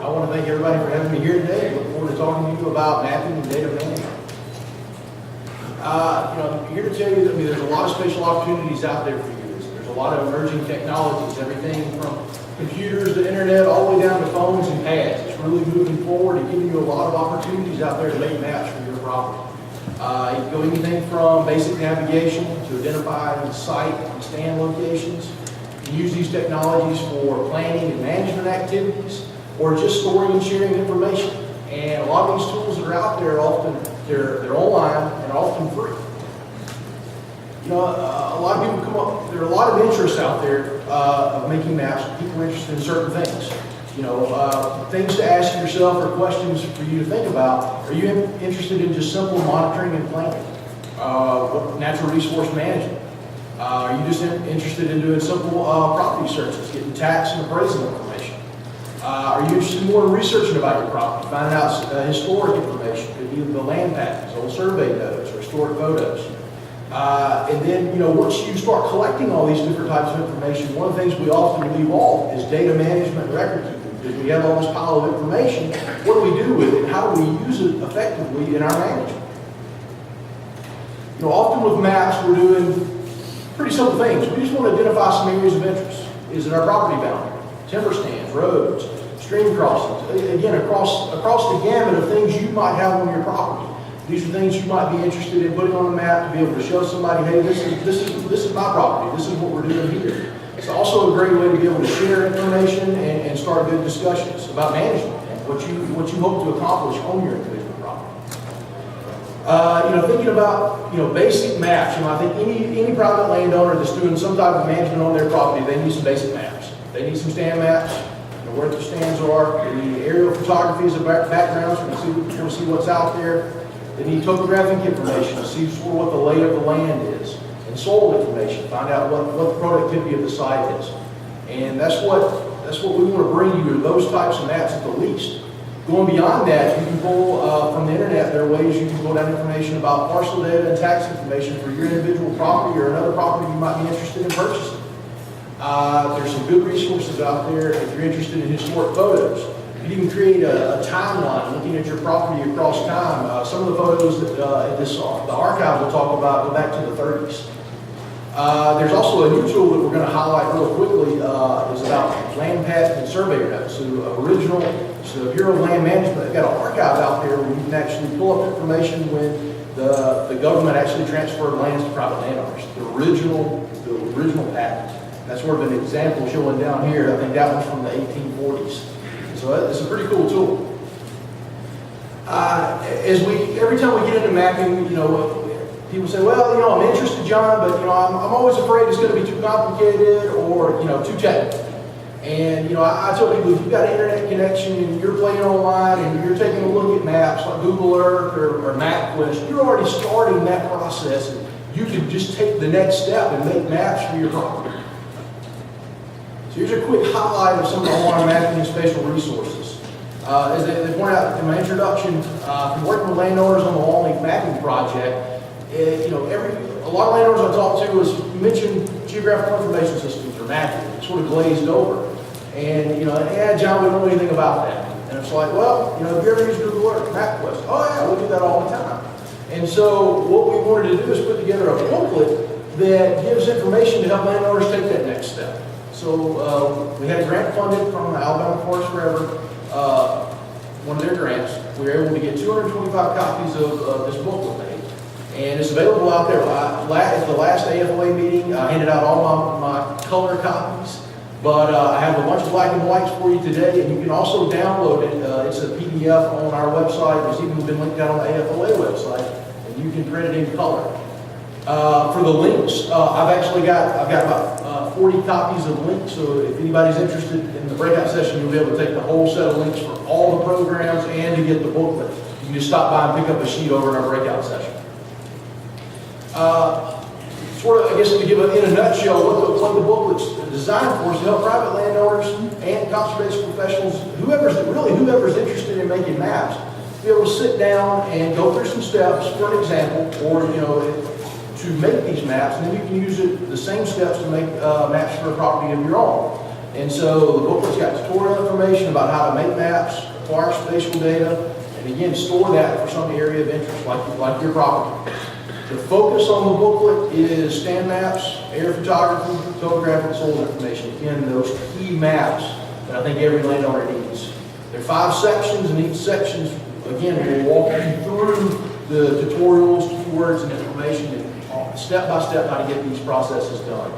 I want to thank everybody for having me here today. I look forward to talking to you about mapping and data management. I'm here to tell you that there's a lot of spatial opportunities out there for you. There's a lot of emerging technologies, everything from computers to internet, all the way down to phones and pads. It's really moving forward and giving you a lot of opportunities out there to make maps for your property. You can go anything from basic navigation to identifying site and stand locations. You can use these technologies for planning and management activities, or just storing and sharing information. And a lot of these tools that are out there they're online and often free. A lot of people come up. There are a lot of interests out there of making maps. People are interested in certain things. Things to ask yourself or questions for you to think about. Are you interested in just simple monitoring and planning? Natural resource management? Are you just interested in doing simple property searches, getting tax and appraisal information? Are you interested more in researching about your property, finding out historic information, could be the land patterns, old survey notes, or historic photos? And then, once you start collecting all these different types of information, one of the things we often leave off is data management and record keeping. Because we have all this pile of information, what do we do with it? How do we use it effectively in our management? Often with maps, we're doing pretty simple things. We just want to identify some areas of interest. Is it our property boundary? Timber stands, roads, stream crossings. Again, across the gamut of things you might have on your property. These are things you might be interested in putting on the map to be able to show somebody, hey, this is my property. This is what we're doing here. It's also a great way to be able to share information and start good discussions about management and what you hope to accomplish on your individual property. Thinking about basic maps. I think any private landowner that's doing some type of management on their property, they need some basic maps. They need some stand maps, where the stands are. They need aerial photography as a background so you can see what's out there. They need topographic information to see sort of what the lay of the land is, and soil information, find out what the productivity of the site is. And that's what we want to bring you, those types of maps at the least. Going beyond that, you can pull from the internet, there are ways you can pull down information about parcel data and tax information for your individual property or another property you might be interested in purchasing. There's some good resources out there if you're interested in historic photos. You can even create a timeline looking at your property across time. Some of the photos that the archives will talk about go back to the 30s. There's also a new tool that we're going to highlight real quickly. Is about land patent and surveyor notes. So the Bureau of Land Management, they've got an archive out there where you can actually pull up information when the government actually transferred lands to private landowners. The original patent. That's sort of an example showing down here. I think that one's from the 1840s. So it's a pretty cool tool. Every time we get into mapping, people say, well, I'm interested, John, but I'm always afraid it's going to be too complicated or too technical. And I tell people, if you've got an internet connection and you're playing online and you're taking a look at maps like Google Earth or MapQuest, you're already starting that process. And you can just take the next step and make maps for your property. So here's a quick highlight of some of the online mapping and spatial resources. As they point out in my introduction, from working with landowners on the Longleaf mapping project, a lot of landowners I talk to is mention geographical information systems or mapping. It's sort of glazed over. And John, we don't know anything about that. And it's like, well, have you ever used Google Earth, MapQuest? Oh yeah, we do that all the time. And so what we wanted to do is put together a booklet that gives information to help landowners take that next step. So we had a grant funded from Alabama Forest Forever, one of their grants. We were able to get 225 copies of this booklet made. And it's available out there. At the last AFOA meeting, I handed out all my color copies. But I have a bunch of black and whites for you today, and you can also download it. It's a PDF on our website. It's even been linked out on the AFOA website, and you can print it in color. For the links, I've got about 40 copies of links. So if anybody's interested in the breakout session, you'll be able to take the whole set of links for all the programs and to get the booklet. You can just stop by and pick up a sheet over in our breakout session. I guess to give it in a nutshell, what the booklet's designed for is to help private landowners and conservation professionals, whoever's interested in making maps, be able to sit down and go through some steps for an example, or to make these maps, and then you can use the same steps to make maps for a property of your own. And so the booklet's got tutorial information about how to make maps, acquire spatial data, and again, store that for some area of interest, like your property. The focus on the booklet is stand maps, air photography, topographic soil information. Again, those key maps that I think every landowner needs. There are 5 sections, and each section, again, will walk you through the tutorials, keywords, and information, and step by step how to get these processes done.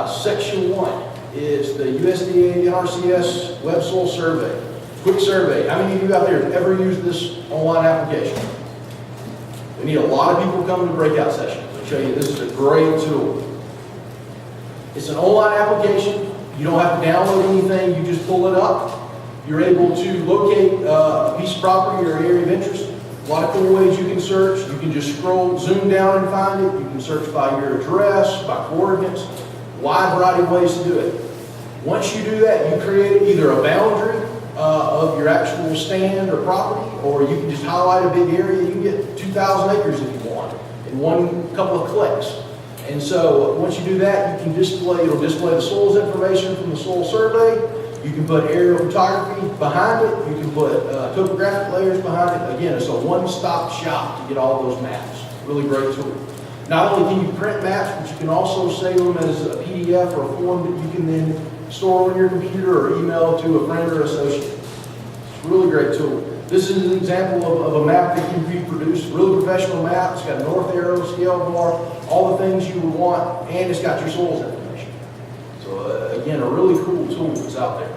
Section 1 is the USDA NRCS Web Soil Survey. Quick survey. How many of you out there have ever used this online application? We need a lot of people coming to breakout sessions. I'll show you, this is a great tool. It's an online application. You don't have to download anything. You just pull it up. You're able to locate a piece of property or area of interest. A lot of cool ways you can search. You can just scroll, zoom down and find it. You can search by your address, by coordinates. Wide variety of ways to do it. Once you do that, you create either a boundary of your actual stand or property, or you can just highlight a big area. You can get 2,000 acres if you want in one couple of clicks. And so once you do that, you can display, it'll display the soils information from the soil survey. You can put aerial photography behind it. You can put topographic layers behind it. Again, it's a one-stop shop to get all those maps. Really great tool. Not only can you print maps, but you can also save them as a PDF or a form that you can then store on your computer or email to a friend or associate. It's a really great tool. This is an example of a map that can be produced. Really professional map. It's got a north arrow, scale bar, all the things you would want, and it's got your soils information. So again, a really cool tool that's out there.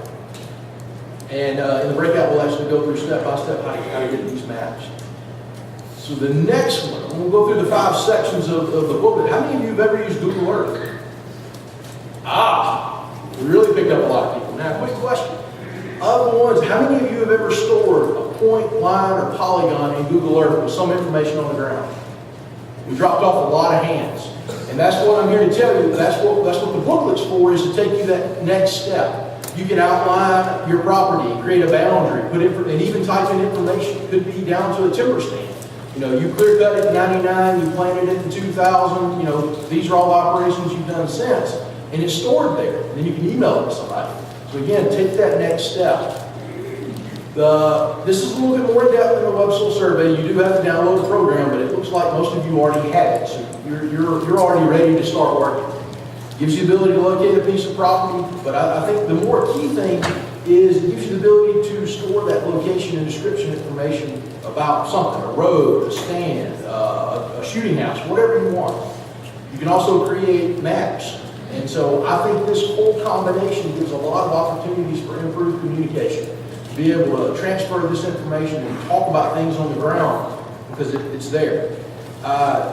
And in the breakout, we'll actually go through step by step how to get these maps. So the next one, we'll go through the 5 sections of the booklet. How many of you have ever used Google Earth? We really picked up a lot of people. Now, quick question. Of the ones, how many of you have ever stored a point, line, or polygon in Google Earth with some information on the ground? We dropped off a lot of hands. And that's what I'm here to tell you. That's what the booklet's for, is to take you that next step. You can outline your property, create a boundary, and even type in information. It could be down to a timber stand. You know, you clear cut it in 99, you planted it in 2000, you know, these are all operations you've done since. And it's stored there. And then you can email it to somebody. So again, take that next step. This is a little bit more in depth than the Web Soil Survey. You do have to download the program, but it looks like most of you already have it. So you're already ready to start working. Gives you the ability to locate a piece of property, but I think the more key thing is it gives you the ability to store that location and description information about something, a road, a stand, a shooting house, whatever you want. You can also create maps. And so I think this whole combination gives a lot of opportunities for improved communication. To be able to transfer this information and talk about things on the ground because it's there.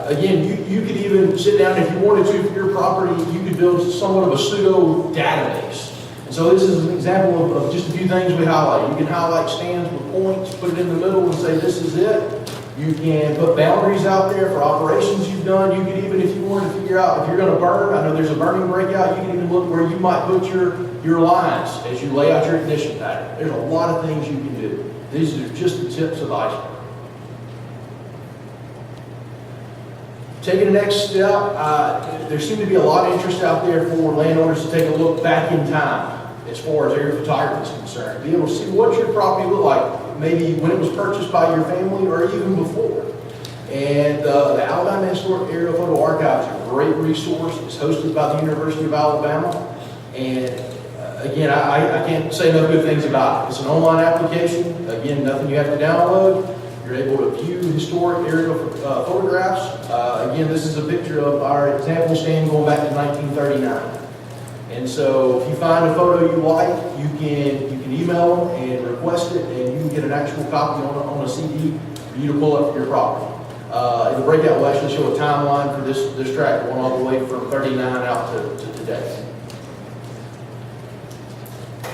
Again, you could even sit down if you wanted to for your property, you could build somewhat of a pseudo database. And so this is an example of just a few things we highlight. You can highlight stands with points, put it in the middle and say this is it. You can put boundaries out there for operations you've done. You could even, if you wanted to figure out if you're going to burn, I know there's a burning breakout, you can even look where you might put your lines as you lay out your ignition pattern. There's a lot of things you can do. These are just the tips of the iceberg. Taking the next step, there seems to be a lot of interest out there for landowners to take a look back in time as far as aerial photography is concerned. Be able to see what your property looked like, maybe when it was purchased by your family or even before. And the Alabama Historic Aerial Photo Archive is a great resource. It's hosted by the University of Alabama. And again, I can't say enough good things about it. It's an online application. Again, nothing you have to download. You're able to view historic aerial photographs. Again, this is a picture of our example stand going back to 1939. And so if you find a photo you like, you can email them and request it, and you can get an actual copy on a CD for you to pull up for your property. In the breakout, we'll actually show a timeline for this track going all the way from 39 out to today.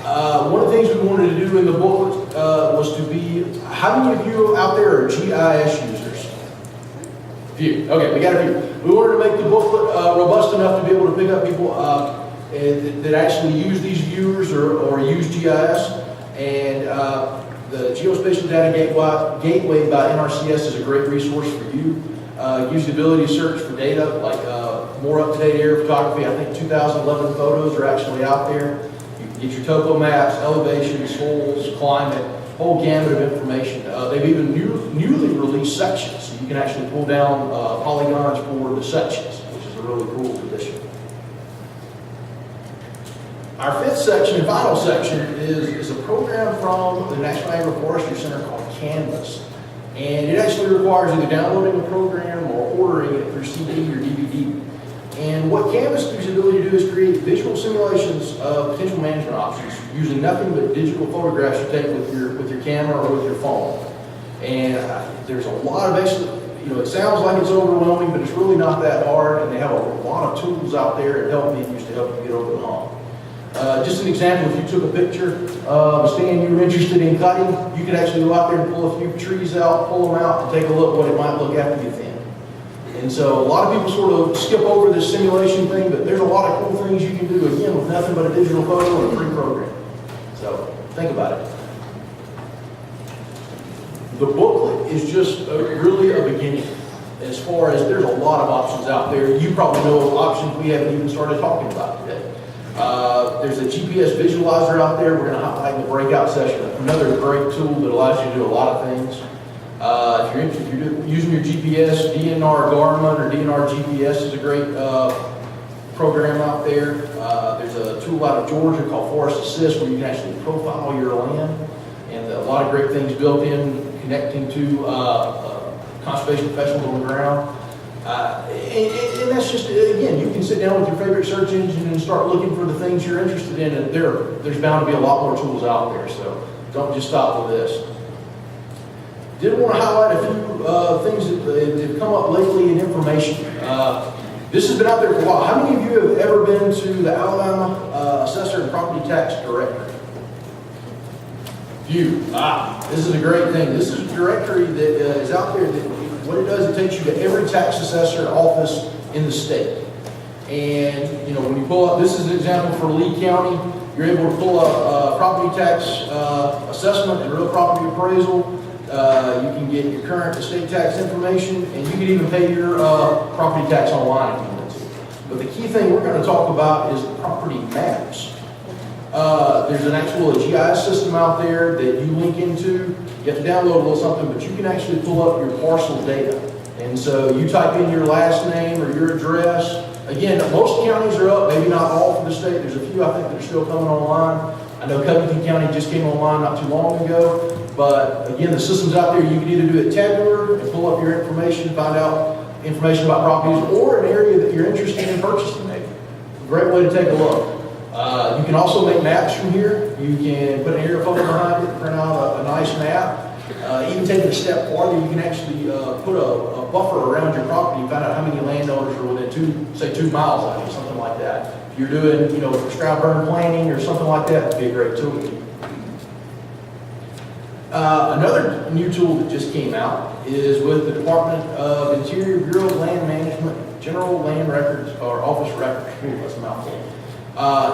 One of the things we wanted to do in the booklet was to be, how many of you out there are GIS users? A few. Okay, we got a few. We wanted to make the booklet robust enough to be able to pick up people that actually use these viewers or use GIS. And the Geospatial Data Gateway by NRCS is a great resource for you. It gives you the ability to search for data like more up-to-date air photography. I think 2011 photos are actually out there. You can get your topo maps, elevations, soils, climate, whole gamut of information. They've even newly released sections, so you can actually pull down polygons for the sections, which is a really cool addition. Our fifth section and final section is a program from the National Agroforestry Center called Canvas. And it actually requires either downloading a program or ordering it through CD or DVD. And what Canvas gives you the ability to do is create visual simulations of potential management options using nothing but digital photographs you take with your camera or with your phone. And there's a lot of it sounds like it's overwhelming, but it's really not that hard. And they have a lot of tools out there and help menus to help you get over the hump. Just an example, if you took a picture of a stand you were interested in cutting, you could actually go out there and pull a few trees out, pull them out, and take a look at what it might look after you thin. And so a lot of people sort of skip over this simulation thing, but there's a lot of cool things you can do, again, with nothing but a digital photo and a free program. So think about it. The booklet is just really a beginning. As far as there's a lot of options out there. You probably know of options we haven't even started talking about today. There's a GPS visualizer out there. We're going to highlight in the breakout session. Another great tool that allows you to do a lot of things. If you're using your GPS, DNR Garmin or DNR GPS is a great program out there. There's a tool out of Georgia called Forest Assist where you can actually profile your land. And a lot of great things built in, connecting to conservation professionals on the ground. And that's just, again, you can sit down with your favorite search engine and start looking for the things you're interested in, and there's bound to be a lot more tools out there, so don't just stop with this. Did want to highlight a few things that have come up lately in information. This has been out there for a while. How many of you have ever been to the Alabama Assessor and Property Tax Directory? Few. This is a great thing. This is a directory that is out there that what it does, it takes you to every tax assessor office in the state. And, when you pull up, this is an example for Lee County, you're able to pull up property tax assessment and real property appraisal. You can get your current estate tax information, and you can even pay your property tax online if you want to. But the key thing we're going to talk about is the property maps. There's an actual GIS system out there that you link into. You have to download a little something, but you can actually pull up your parcel data. And so you type in your last name or your address. Again, most counties are up, maybe not all for the state. There's a few I think that are still coming online. I know Covington County just came online not too long ago. But again, the system's out there. You can either do it tabular and pull up your information, find out information about properties, or an area that you're interested in purchasing maybe. Great way to take a look. You can also make maps from here. You can put an aerial photo behind it, print out a nice map. Even take it a step farther, you can actually put a buffer around your property and find out how many landowners are within 2 miles of you, something like that. If you're doing, prescribed burn planning or something like that, it'd be a great tool. Another new tool that just came out is with the Department of Interior Bureau of Land Management, General Land Records, or Office Records. Ooh, that's a mouthful.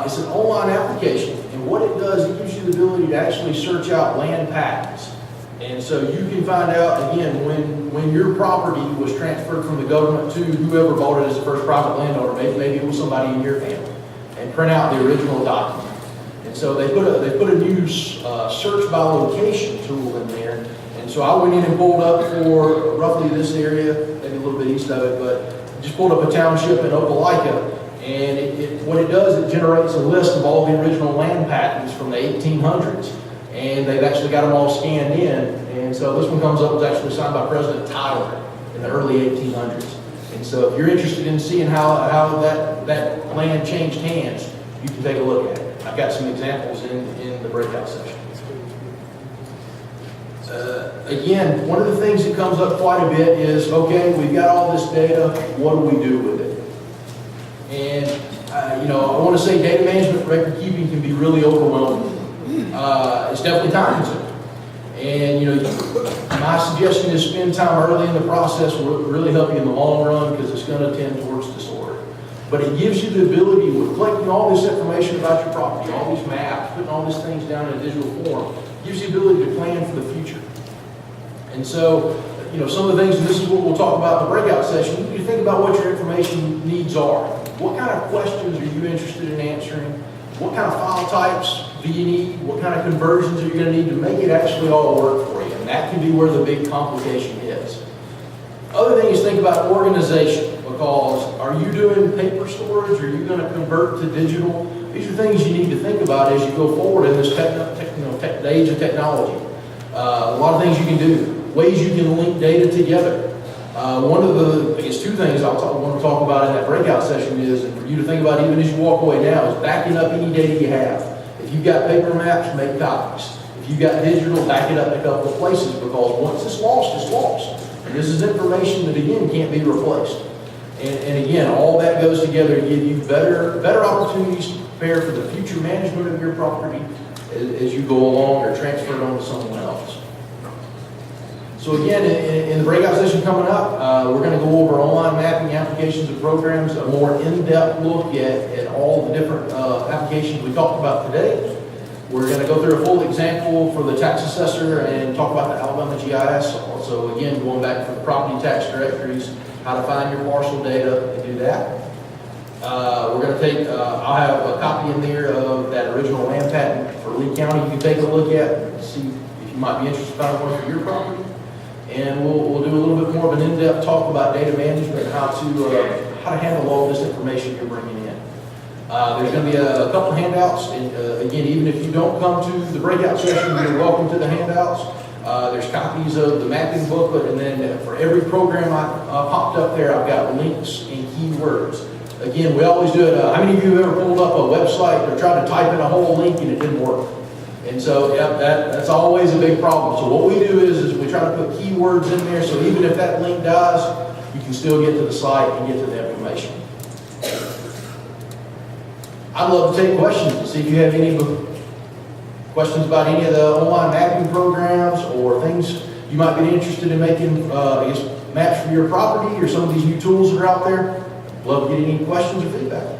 It's an online application, and what it does, it gives you the ability to actually search out land patents. And so you can find out, again, when your property was transferred from the government to whoever bought it as the first private landowner, maybe it was somebody in your family, and print out the original document. And so they put a new search by location tool in there. And so I went in and pulled up for roughly this area, maybe a little bit east of it, but just pulled up a township in Opelika. And what it does, it generates a list of all the original land patents from the 1800s. And they've actually got them all scanned in. And so this one comes up, was actually signed by President Tyler in the early 1800s. And so if you're interested in seeing how that land changed hands, you can take a look at it. I've got some examples in the breakout session. Again, one of the things that comes up quite a bit is, okay, we've got all this data, what do we do with it? And, I want to say data management record keeping can be really overwhelming. It's definitely time consuming. And, my suggestion is spend time early in the process will really help you in the long run because it's going to tend towards disorder. But it gives you the ability, with collecting all this information about your property, all these maps, putting all these things down in a digital form, gives you the ability to plan for the future. And so, some of the things, and this is what we'll talk about in the breakout session, you think about what your information needs are. What kind of questions are you interested in answering? What kind of file types do you need? What kind of conversions are you going to need to make it actually all work for you? And that can be where the big complication is. Other thing is think about organization, because are you doing paper storage? Are you going to convert to digital? These are things you need to think about as you go forward in this the age of technology. A lot of things you can do, ways you can link data together. One of the, I guess, two things I want to talk about in that breakout session is, and for you to think about even as you walk away now, is backing up any data you have. If you've got paper maps, make copies. If you've got digital, back it up in a couple of places, because once it's lost, it's lost. And this is information that, again, can't be replaced. And again, all that goes together to give you better opportunities to prepare for the future management of your property as you go along or transfer it on to someone else. So again, in the breakout session coming up, we're going to go over online mapping applications and programs, a more in-depth look at all the different applications we talked about today. We're going to go through a full example for the tax assessor and talk about the Alabama GIS. Also, again, going back for the property tax directories, how to find your parcel data and do that. We're going to take, I'll have a copy in there of that original land patent for Lee County you can take a look at and see if you might be interested in finding one for your property. And we'll do a little bit more of an in-depth talk about data management and how to handle all this information you're bringing in. There's going to be a couple of handouts, and again, even if you don't come to the breakout session, you're welcome to the handouts. There's copies of the mapping booklet, and then for every program I popped up there, I've got links and keywords. Again, we always do it. How many of you have ever pulled up a website or tried to type in a whole link and it didn't work? And so, yeah, that's always a big problem. So what we do is we try to put keywords in there, so even if that link dies, you can still get to the site and get to the information. I'd love to take questions to see if you have any questions about any of the online mapping programs or things you might be interested in making, maps for your property or some of these new tools that are out there. Love to get any questions or feedback.